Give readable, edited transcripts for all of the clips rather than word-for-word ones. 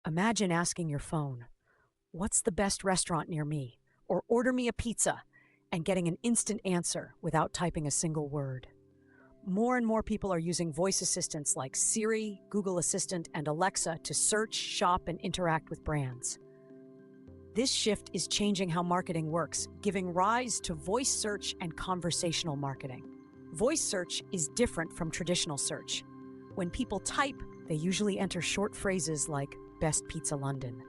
Imagine asking your phone, "What's the best restaurant near me?" or "Order me a pizza," and getting an instant answer without typing a single word. More and more people are using voice assistants like Siri, Google Assistant, and Alexa to search, shop, and interact with brands. This shift is changing how marketing works, giving rise to voice search and conversational marketing. Voice search is different from traditional search. When people type, they usually enter short phrases like "Best Pizza London."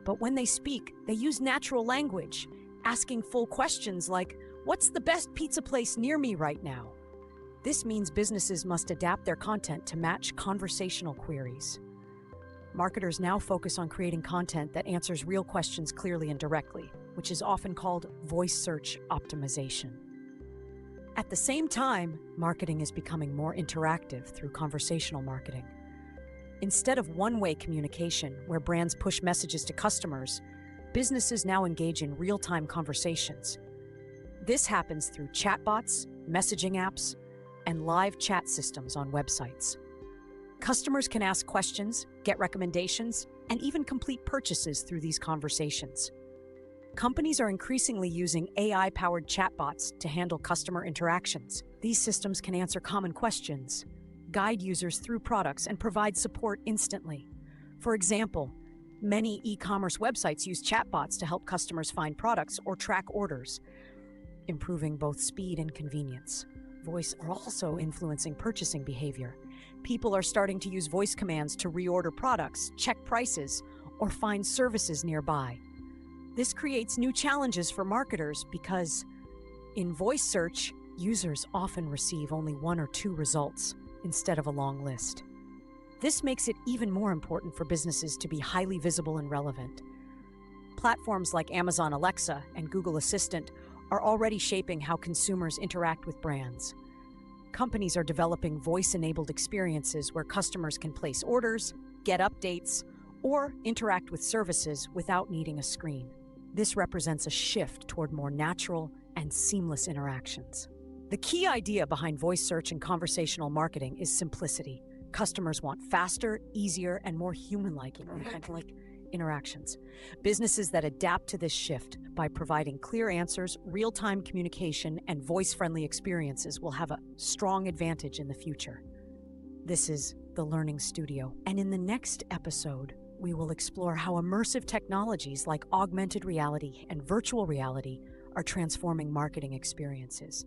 But when they speak, they use natural language, asking full questions like, "What's the best pizza place near me right now?" This means businesses must adapt their content to match conversational queries. Marketers now focus on creating content that answers real questions clearly and directly, which is often called voice search optimization. At the same time, marketing is becoming more interactive through conversational marketing. Instead of one-way communication, where brands push messages to customers, businesses now engage in real-time conversations. This happens through chatbots, messaging apps, and live chat systems on websites. Customers can ask questions, get recommendations, and even complete purchases through these conversations. Companies are increasingly using AI-powered chatbots to handle customer interactions. These systems can answer common questions, guide users through products, and provide support instantly. For example, many e-commerce websites use chatbots to help customers find products or track orders, improving both speed and convenience. Voice are also influencing purchasing behavior. People are starting to use voice commands to reorder products, check prices, or find services nearby. This creates new challenges for marketers because in voice search, users often receive only one or two results instead of a long list. This makes it even more important for businesses to be highly visible and relevant. Platforms like Amazon Alexa and Google Assistant are already shaping how consumers interact with brands. Companies are developing voice-enabled experiences where customers can place orders, get updates, or interact with services without needing a screen. This represents a shift toward more natural and seamless interactions. The key idea behind voice search and conversational marketing is simplicity. Customers want faster, easier, and more human-like interactions. Businesses that adapt to this shift by providing clear answers, real-time communication, and voice-friendly experiences will have a strong advantage in the future. This is the Learning Studio, and in the next episode, we will explore how immersive technologies like augmented reality and virtual reality are transforming marketing experiences.